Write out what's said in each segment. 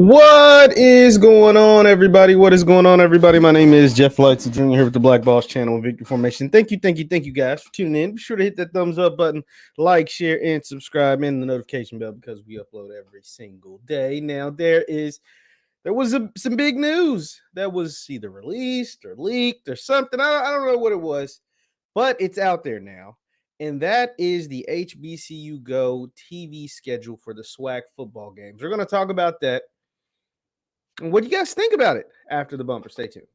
What is going on, everybody? What is going on, everybody? My name is JeffLightsyJr. here with the Black Boss channel and Victory Formation. Thank you guys for tuning in. Be sure to hit that thumbs up button, like, share, and subscribe, and the notification bell because we upload every single day. Now, there was some big news that was either released or leaked or something. I don't know what it was, but it's out there now. And that is the HBCU Go TV schedule for the SWAC football games. We're going to talk about that. What do you guys think about it after the bumper? Stay tuned.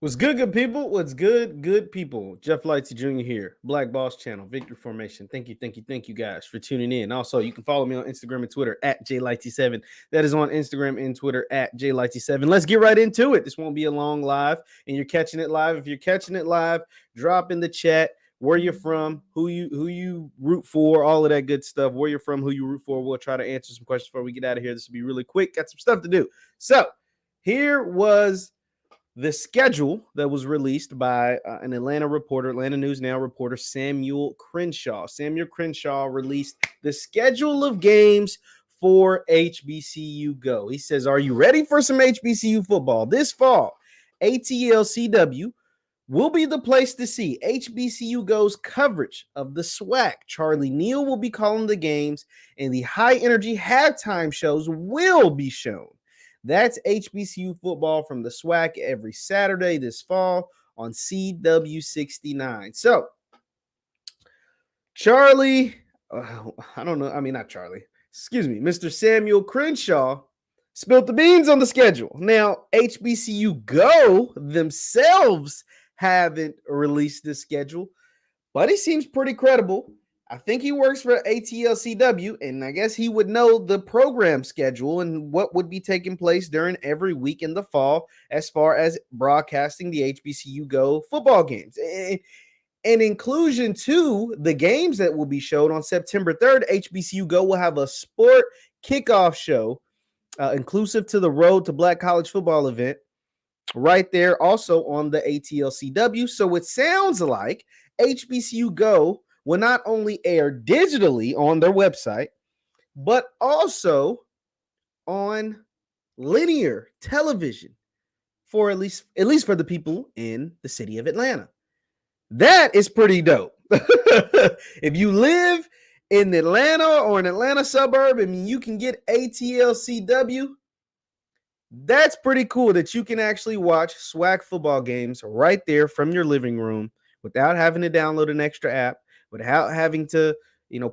What's good people? What's good people? JeffLightsyJr. here, Black Boss channel, Victory Formation. Thank you guys for tuning in. Also, you can follow me on Instagram and Twitter at JLightsy7. That is on Instagram and Twitter at JLightsy7. Let's get right into it. This won't be a long live, and you're catching it live. If you're catching it live, drop in the chat where you're from, who you root for, all of that good stuff. Where you're from, who you root for. We'll try to answer some questions before we get out of here. This will be really quick. Got some stuff to do. So here was the schedule that was released by an Atlanta News Now reporter, Samuel Crenshaw. Samuel Crenshaw released the schedule of games for HBCU Go. He says, are you ready for some HBCU football? This fall, ATL-CW will be the place to see HBCU Go's coverage of the SWAC. Charlie Neal will be calling the games, and the high-energy halftime shows will be shown. That's HBCU football from the SWAC every Saturday this fall on CW69. So, Charlie, Mr. Samuel Crenshaw spilled the beans on the schedule. Now, HBCU Go themselves haven't released this schedule, but he seems pretty credible. I think he works for ATL-CW, and I guess he would know the program schedule and what would be taking place during every week in the fall as far as broadcasting the HBCU Go football games. And inclusion to the games that will be showed on September 3rd, HBCU Go will have a sport kickoff show inclusive to the Road to Black College Football event right there also on the ATL-CW. So it sounds like HBCU Go will not only air digitally on their website, but also on linear television for at least for the people in the city of Atlanta. That is pretty dope. If you live in Atlanta or an Atlanta suburb and you can get ATL-CW, that's pretty cool that you can actually watch SWAC football games right there from your living room without having to download an extra app, without having to,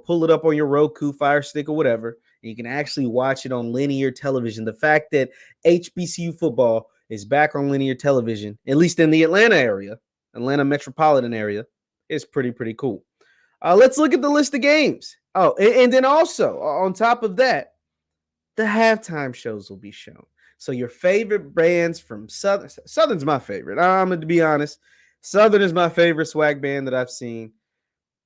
pull it up on your Roku, Fire Stick, or whatever. And you can actually watch it on linear television. The fact that HBCU football is back on linear television, at least in the Atlanta metropolitan area, is pretty cool. Let's look at the list of games. Oh, and then also, on top of that, the halftime shows will be shown. So your favorite bands from Southern's my favorite. I'm going to be honest. Southern is my favorite SWAC band that I've seen.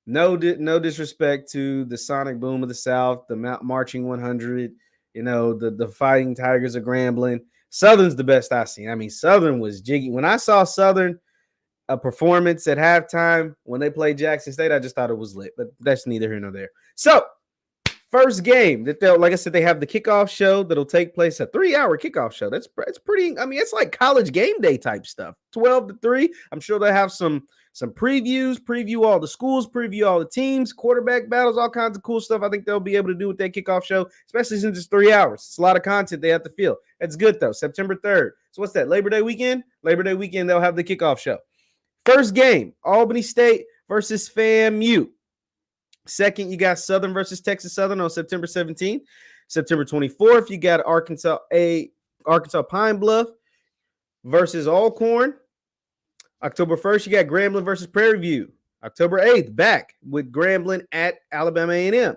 No disrespect to the Sonic Boom of the South, the Marching 100, the Fighting Tigers of Grambling. Southern's the best I've seen. I mean, Southern was jiggy. When I saw Southern a performance at halftime when they played Jackson State, I just thought it was lit. But that's neither here nor there. So, first game that like I said, they have the kickoff show that'll take place, a 3-hour kickoff show. That's pretty. I mean, it's like college game day type stuff. 12 to 3. I'm sure they'll have some preview all the schools, preview all the teams, quarterback battles, all kinds of cool stuff. I think they'll be able to do with that kickoff show, especially since it's 3 hours. It's a lot of content they have to fill. That's good though. September 3rd. So what's that? Labor Day weekend. They'll have the kickoff show. First game, Albany State versus FAMU. Second, you got Southern versus Texas Southern on September 17th. September 24th, you got Arkansas Pine Bluff versus Alcorn. October 1st, you got Grambling versus Prairie View. October 8th, back with Grambling at Alabama A&M.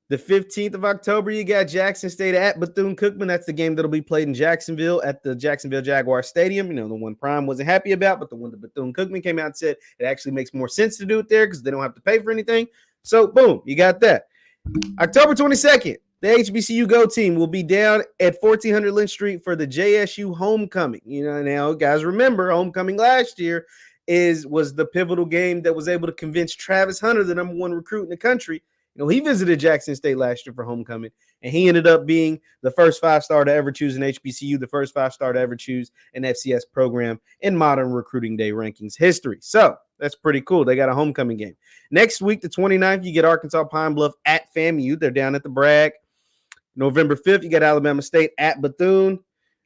The 15th of October, you got Jackson State at Bethune-Cookman. That's the game that'll be played in Jacksonville at the Jacksonville Jaguar Stadium. The one Prime wasn't happy about, but the one that Bethune-Cookman came out and said it actually makes more sense to do it there because they don't have to pay for anything. So, boom, you got that. October 22nd, the HBCU Go team will be down at 1400 Lynch Street for the JSU homecoming. Now, guys, remember, homecoming last year was the pivotal game that was able to convince Travis Hunter, the number one recruit in the country. He visited Jackson State last year for homecoming, and he ended up being the first 5-star to ever choose an HBCU, the first 5-star to ever choose an FCS program in modern recruiting day rankings history. So that's pretty cool. They got a homecoming game. Next week, the 29th, you get Arkansas Pine Bluff at FAMU. They're down at the Bragg. November 5th, you got Alabama State at Bethune.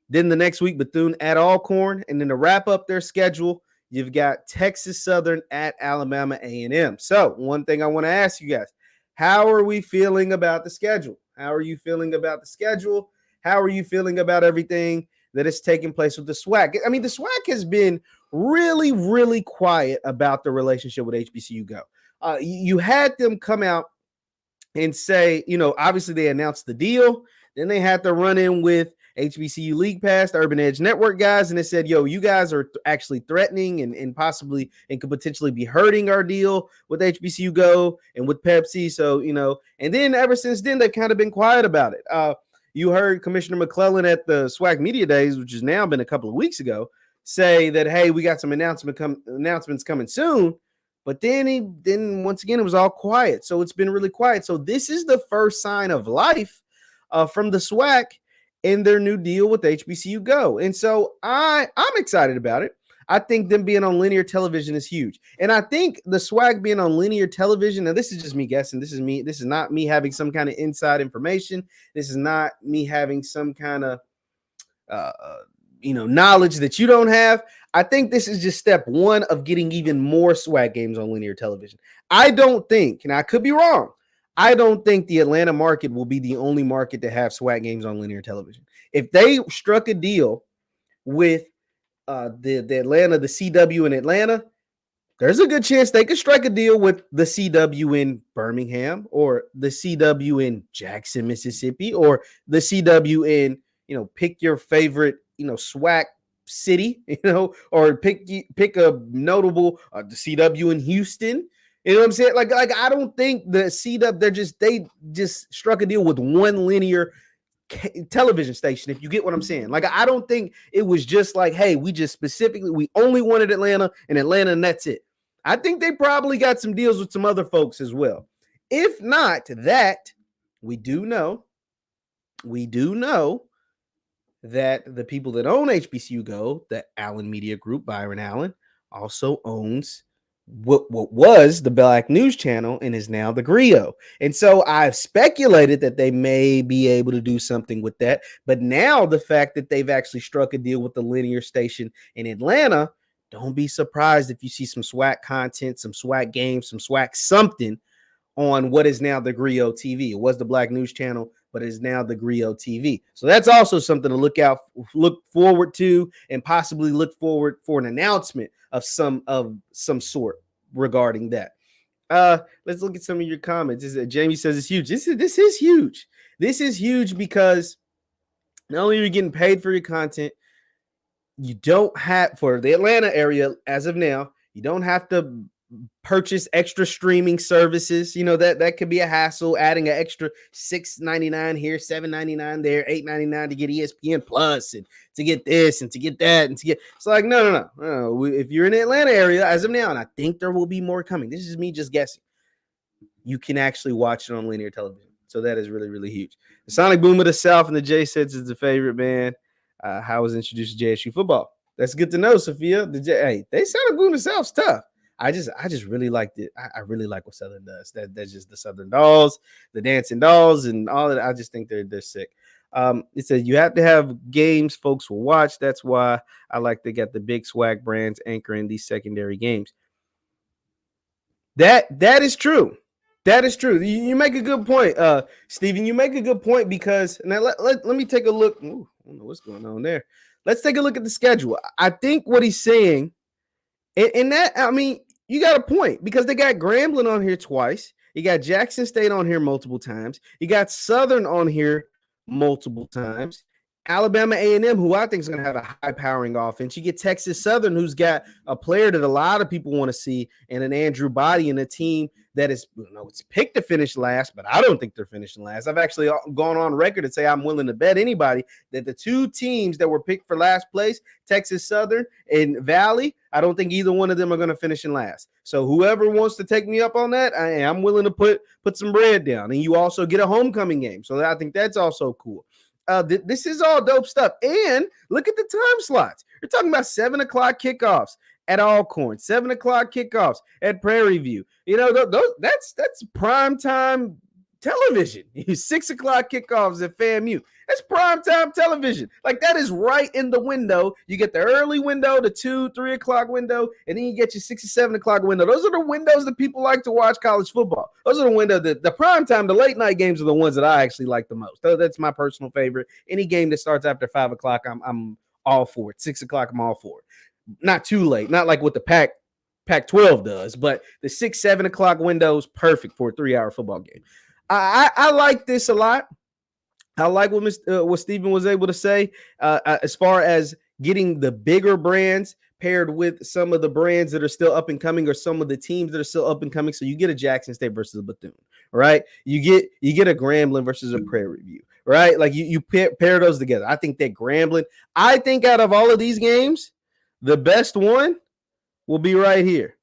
Then the next week, Bethune at Alcorn. And then to wrap up their schedule, you've got Texas Southern at Alabama A&M. So one thing I want to ask you guys, how are we feeling about the schedule? How are you feeling about the schedule? How are you feeling about everything that is taking place with the SWAC? I mean, the SWAC has been really, really quiet about the relationship with HBCU Go. You had them come out and say, obviously they announced the deal. Then they had to run in with HBCU League Pass, the Urban Edge Network guys, and they said, yo, you guys are actually threatening and possibly and could potentially be hurting our deal with HBCU Go and with Pepsi. So, and then ever since then, they've kind of been quiet about it. You heard Commissioner McClellan at the SWAC Media Days, which has now been a couple of weeks ago, say that, hey, we got some announcements coming soon. But then once again, it was all quiet. So it's been really quiet. So this is the first sign of life from the SWAC in their new deal with HBCU Go. And so I'm excited about it. I think them being on linear television is huge. And I think the SWAC being on linear television, now this is just me guessing. This is not me having some kind of inside information. This is not me having some kind of knowledge that you don't have. I think this is just step one of getting even more SWAC games on linear television. I don't think, and I could be wrong, I don't think the Atlanta market will be the only market to have SWAC games on linear television. If they struck a deal with the Atlanta, the CW in Atlanta, there's a good chance they could strike a deal with the CW in Birmingham or the CW in Jackson, Mississippi, or the CW in, pick your favorite, SWAC city, or pick a notable the CW in Houston. You know what I'm saying? Like I don't think the CW, they just struck a deal with one linear television station, if you get what I'm saying. Like I don't think it was just like, hey, we only wanted Atlanta, and that's it. I think they probably got some deals with some other folks as well. If not that, we do know that the people that own HBCU Go, the Allen Media Group, Byron Allen, also owns what was the Black News Channel and is now the Griot. And so I've speculated that they may be able to do something with that. But now the fact that they've actually struck a deal with the linear station in Atlanta, don't be surprised if you see some SWAC content, some SWAC games, some SWAC something on what is now the Griot TV. It was the Black News Channel, but it is now the Griot TV. So that's also something to look forward to, and possibly look forward for an announcement of some sort regarding that. Let's look at some of your comments. Jamie says it's huge. This is huge. This is huge because not only are you getting paid for your content, you don't have, for the Atlanta area as of now, you don't have to purchase extra streaming services. That could be a hassle, adding an extra $6.99 here, $7.99 there, $8.99 to get ESPN Plus, and to get this and to get that, and to get, it's like no. If you're in the Atlanta area as of now, and I think there will be more coming, this is me just guessing, you can actually watch it on linear television. So that is really, really huge. The Sonic Boom of the South and the J Sets is the favorite band. How was introduced to JSU football? That's good to know, Sophia. Hey, they Sonic Boom themselves tough. I just really liked it. I really like what Southern does. That's just the Southern Dolls, the Dancing Dolls, and all that. I just think they're sick. It says you have to have games folks will watch. That's why I like they got the big SWAC brands anchoring these secondary games. That is true. That is true. You make a good point, Steven. You make a good point, because now let me take a look. Ooh, I don't know what's going on there. Let's take a look at the schedule. I think what he's saying, and that, I mean, you got a point, because they got Grambling on here twice. You got Jackson State on here multiple times. You got Southern on here multiple times. Alabama A&M, who I think is going to have a high-powering offense. You get Texas Southern, who's got a player that a lot of people want to see, and an Andrew Body, and a team that is, it's picked to finish last, but I don't think they're finishing last. I've actually gone on record and say I'm willing to bet anybody that the two teams that were picked for last place, Texas Southern and Valley, I don't think either one of them are going to finish in last. So whoever wants to take me up on that, I'm willing to put some bread down. And you also get a homecoming game. So I think that's also cool. This is all dope stuff. And look at the time slots. You're talking about 7 o'clock kickoffs at Alcorn, 7 o'clock kickoffs at Prairie View. That's prime time television. 6 o'clock kickoffs at FAMU. That's prime time television. Like, that is right in the window. You get the early window, the 2, 3 o'clock window, and then you get your 6 or 7 o'clock window. Those are the windows that people like to watch college football. Those are the windows that the prime time, the late night games are the ones that I actually like the most. That's my personal favorite. Any game that starts after 5 o'clock, I'm all for it. 6 o'clock, I'm all for it. Not too late. Not like what the Pac-12 does, but the 6, 7 o'clock window is perfect for a 3-hour football game. I like this a lot. I like what Stephen was able to say as far as getting the bigger brands paired with some of the brands that are still up and coming, or some of the teams that are still up and coming. So you get a Jackson State versus a Bethune, right? You get a Grambling versus a Prairie View, right? Like you pair those together. I think that Grambling, I think out of all of these games, the best one will be right here.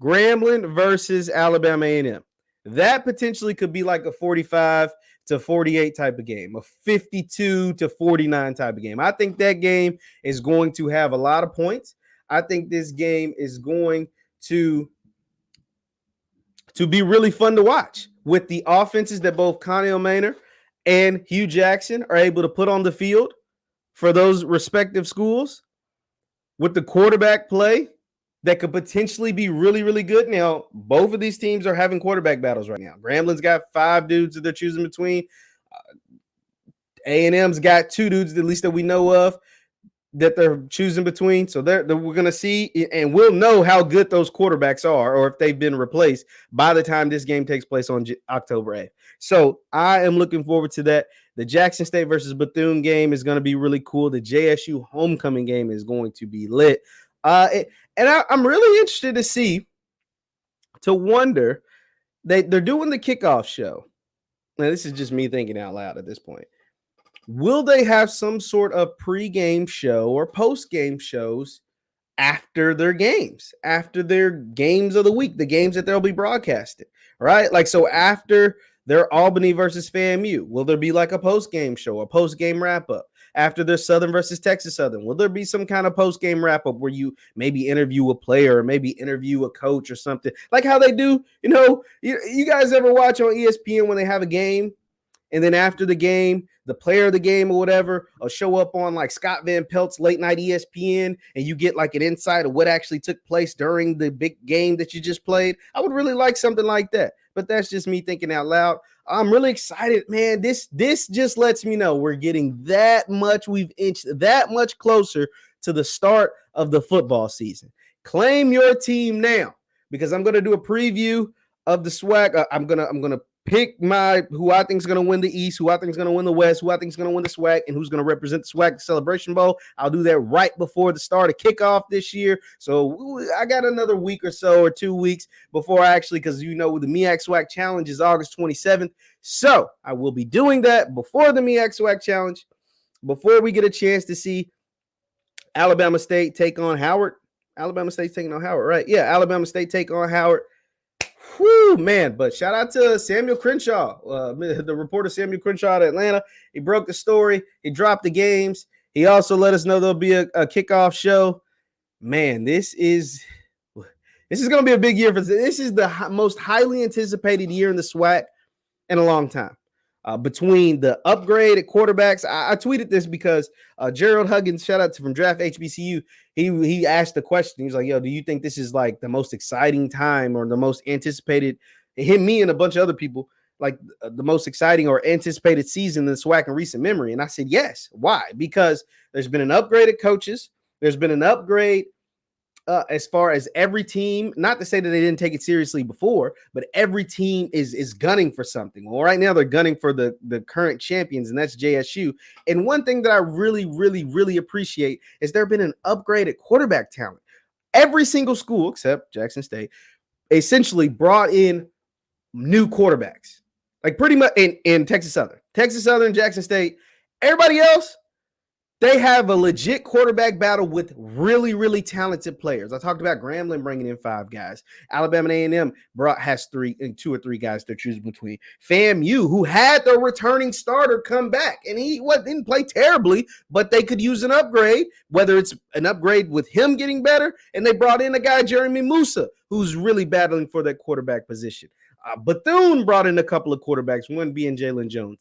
Grambling versus Alabama A&M. That potentially could be like a 45-48 type of game, a 52-49 type of game. I think that game is going to have a lot of points. I think this game is going to be really fun to watch with the offenses that both Connell Maynor and Hugh Jackson are able to put on the field for those respective schools, with the quarterback play that could potentially be really, really good. Now, both of these teams are having quarterback battles right now. Grambling's got 5 dudes that they're choosing between. A&M's got 2 dudes, at least that we know of, that they're choosing between. So we're going to see, and we'll know how good those quarterbacks are, or if they've been replaced by the time this game takes place on October 8th. So I am looking forward to that. The Jackson State versus Bethune game is going to be really cool. The JSU homecoming game is going to be lit. And I'm really interested to wonder, they're doing the kickoff show. Now, this is just me thinking out loud at this point. Will they have some sort of pregame show or postgame shows after their games of the week, the games that they'll be broadcasting, right? Like, so after their Albany versus FAMU, will there be like a postgame show, a postgame wrap-up? After their Southern versus Texas Southern, will there be some kind of post-game wrap-up where you maybe interview a player or maybe interview a coach or something, like how they do, you guys ever watch on ESPN when they have a game, and then after the game, the player of the game or whatever will show up on like Scott Van Pelt's late night ESPN, and you get like an insight of what actually took place during the big game that you just played? I would really like something like that, but that's just me thinking out loud. I'm really excited, man. This just lets me know we're getting we've inched that much closer to the start of the football season. Claim your team now, because I'm going to do a preview of the SWAC. I'm going to pick who I think is going to win the East, who I think is going to win the West, who I think is going to win the SWAC, and who's going to represent the SWAC Celebration Bowl. I'll do that right before the start of kickoff this year. So I got another week or so, or 2 weeks before because the MEAC SWAC Challenge is August 27th. So I will be doing that before the MEAC SWAC Challenge, before we get a chance to see Alabama State take on Howard. Alabama State's taking on Howard, right? Yeah, Alabama State take on Howard. Whew, man. But shout out to Samuel Crenshaw, the reporter Samuel Crenshaw out of Atlanta. He broke the story. He dropped the games. He also let us know there'll be a kickoff show. Man, this is going to be a big year. This is the most highly anticipated year in the SWAC in a long time. Between the upgrade at quarterbacks, I tweeted this because Gerald Huggins, shout out from Draft HBCU, he asked the question. He was like, "Yo, do you think this is like the most exciting time or the most anticipated?" Me and a bunch of other people, like the most exciting or anticipated season in the SWAC in recent memory. And I said, yes. Why? Because there's been an upgrade at coaches. There's been an upgrade as far as every team, not to say that they didn't take it seriously before, but every team is gunning for something. Well, right now they're gunning for the current champions, and that's JSU. And one thing that I really, really, really appreciate is there been an upgrade at quarterback talent. Every single school, except Jackson State, essentially brought in new quarterbacks. Like pretty much in Texas Southern, Jackson State, everybody else, they have a legit quarterback battle with really, really talented players. I talked about Grambling bringing in 5 guys. Alabama A&M has 2 or 3 guys to choose between. FAMU, who had their returning starter come back, and he didn't play terribly, but they could use an upgrade, whether it's an upgrade with him getting better, and they brought in a guy, Jeremy Musa, who's really battling for that quarterback position. Bethune brought in a couple of quarterbacks, one being Jalen Jones.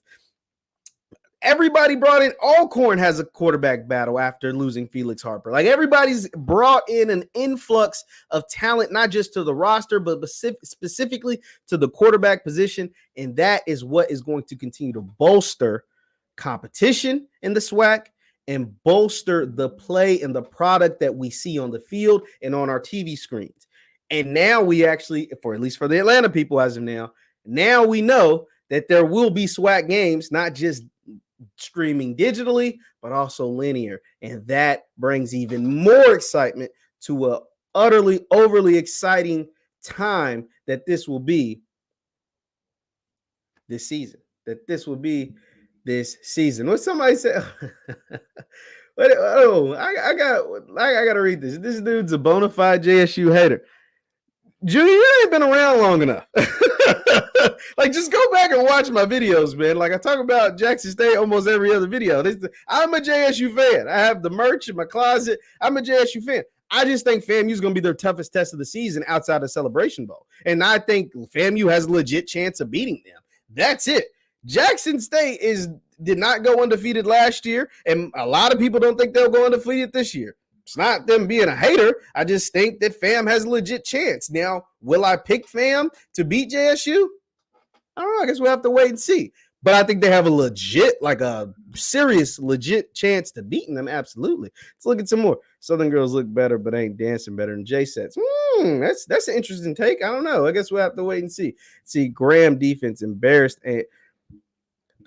Everybody brought in. Alcorn has a quarterback battle after losing Felix Harper. Like everybody's brought in an influx of talent, not just to the roster, but specifically to the quarterback position. And that is what is going to continue to bolster competition in the SWAC and bolster the play and the product that we see on the field and on our TV screens. And now we actually, at least for the Atlanta people as of now we know that there will be SWAC games, not just streaming digitally, but also linear. And that brings even more excitement to a utterly, overly exciting time that this will be this season. What somebody said, I gotta read this. This dude's a bona fide JSU hater. Junior, you ain't been around long enough. Like, just go back and watch my videos, man. Like, I talk about Jackson State almost every other video. I'm a JSU fan. I have the merch in my closet. I'm a JSU fan. I just think FAMU is going to be their toughest test of the season outside of Celebration Bowl. And I think FAMU has a legit chance of beating them. That's it. Jackson State did not go undefeated last year, and a lot of people don't think they'll go undefeated this year. It's not them being a hater. I just think that FAM has a legit chance. Now, will I pick FAM to beat JSU? I don't know. I guess we'll have to wait and see. But I think they have a serious, legit chance to beating them. Absolutely. Let's look at some more. Southern girls look better, but ain't dancing better than J-Sets. That's an interesting take. I don't know. I guess we'll have to wait and see. See, Graham defense embarrassed. And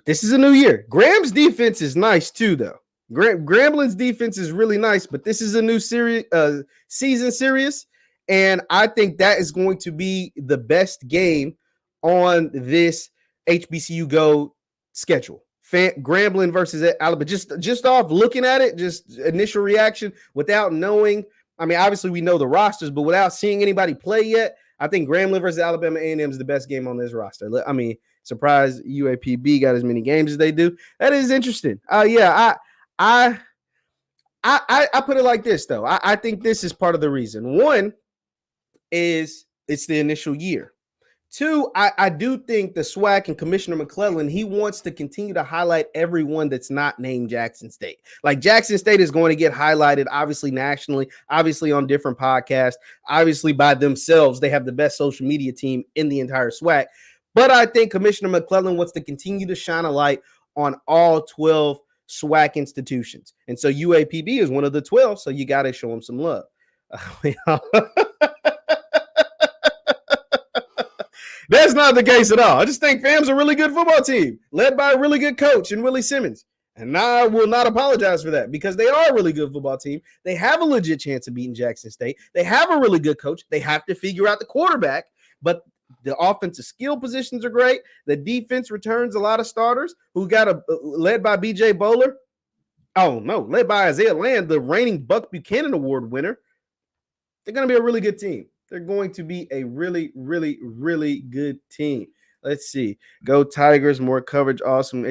this is a new year. Graham's defense is nice too, though. Grambling's defense is really nice, but this is a new season series, and I think that is going to be the best game on this HBCU Go schedule. Grambling versus Alabama. Just off looking at it, just initial reaction without knowing. I mean, obviously we know the rosters, but without seeing anybody play yet, I think Grambling versus Alabama A&M is the best game on this roster. I mean, surprised UAPB got as many games as they do. That is interesting. I put it like this, though. I think this is part of the reason. One is it's the initial year. 2, I do think the SWAC and Commissioner McClellan, he wants to continue to highlight everyone that's not named Jackson State. Like Jackson State is going to get highlighted, obviously nationally, obviously on different podcasts, obviously by themselves. They have the best social media team in the entire SWAC. But I think Commissioner McClellan wants to continue to shine a light on all 12 SWAC institutions. And so UAPB is one of the 12, so you got to show them some love. That's not the case at all. I just think FAM's a really good football team, led by a really good coach in Willie Simmons. And I will not apologize for that because they are a really good football team. They have a legit chance of beating Jackson State. They have a really good coach. They have to figure out the quarterback, but the offensive skill positions are great. The defense returns a lot of starters who got led by BJ Bowler. Oh, no, led by Isaiah Land, the reigning Buck Buchanan Award winner. They're going to be a really good team. They're going to be a really, really, really good team. Let's see. Go Tigers, more coverage. Awesome.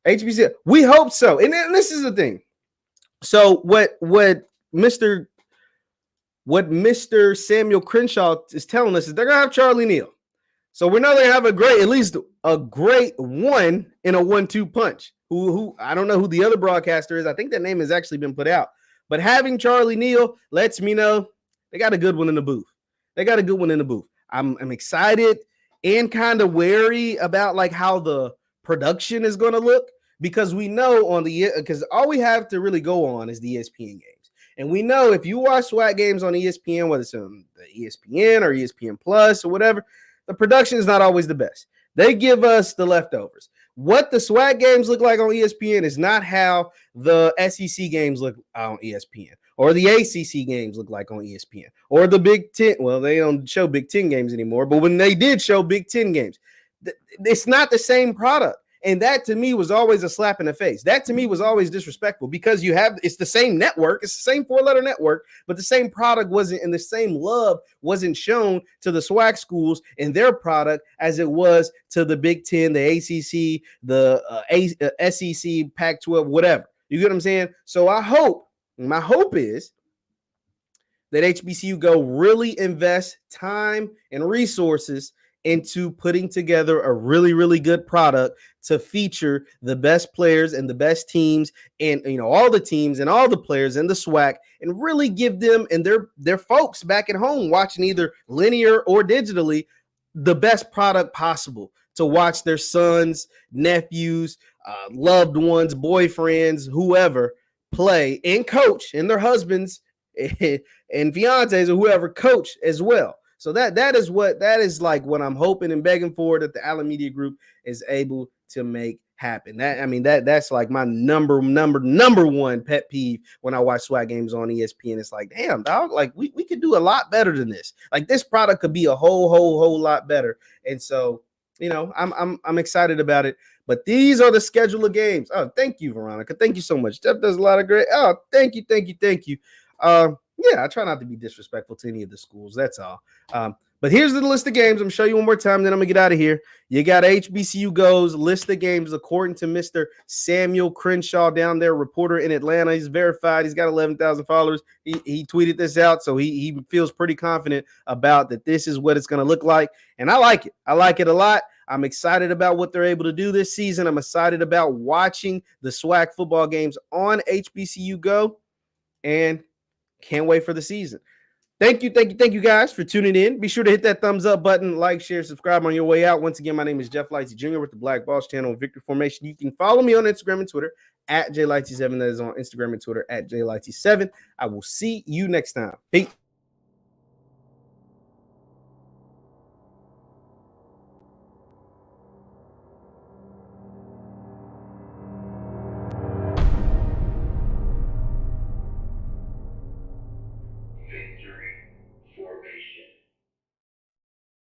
HBC. We hope so. And this is the thing. So what Mr. Samuel Crenshaw is telling us is they're going to have Charlie Neal. So we know they have at least a great one in a 1-2 punch. Who I don't know who the other broadcaster is. I think that name has actually been put out. But having Charlie Neal lets me know they got a good one in the booth. I'm excited and kind of wary about like how the production is going to look because we know because all we have to really go on is the ESPN games. And we know if you watch SWAC games on ESPN, whether it's on the ESPN or ESPN Plus or whatever, the production is not always the best. They give us the leftovers. What the SWAC games look like on ESPN is not how the SEC games look on ESPN, or the ACC games look like on ESPN, or the Big Ten. Well, they don't show Big Ten games anymore, but when they did show Big Ten games, it's not the same product. And that to me was always a slap in the face. That to me was always disrespectful, because it's the same network, it's the same 4-letter network, but the same product wasn't, and the same love wasn't shown to the SWAC schools and their product as it was to the Big Ten, the ACC, the SEC, Pac-12, whatever. You get what I'm saying? So my hope is that HBCU Go really invest time and resources into putting together a really, really good product to feature the best players and the best teams, and all the teams and all the players in the SWAC, and really give them and their folks back at home watching either linear or digitally the best product possible to watch their sons, nephews, loved ones, boyfriends, whoever play and coach, and their husbands and fiancés or whoever coach as well. So that is like what I'm hoping and begging for, that the Allen Media Group is able to make happen. That's like my number one pet peeve when I watch SWAC games on ESPN. It's like, damn, dog, like we could do a lot better than this. Like, this product could be a whole lot better. And so, I'm excited about it. But these are the schedule of games. Oh, thank you, Veronica. Thank you so much. Jeff does a lot of great. Oh, thank you. Yeah, I try not to be disrespectful to any of the schools. That's all. But here's the list of games. I'm going to show you one more time, then I'm going to get out of here. You got HBCU Go's list of games according to Mr. Samuel Crenshaw down there, reporter in Atlanta. He's verified. He's got 11,000 followers. He tweeted this out, so he feels pretty confident about that this is what it's going to look like. And I like it. I like it a lot. I'm excited about what they're able to do this season. I'm excited about watching the SWAC football games on HBCU Go, and can't wait for the season. Thank you guys for tuning in. Be sure to hit that thumbs up button, like, share, subscribe on your way out. Once again, my name is JeffLightsyJr. with the Black Boss channel and Victory Formation. You can follow me on Instagram and Twitter at JLightsy7. That is on Instagram and Twitter at JLightsy7. I will see you next time. Peace.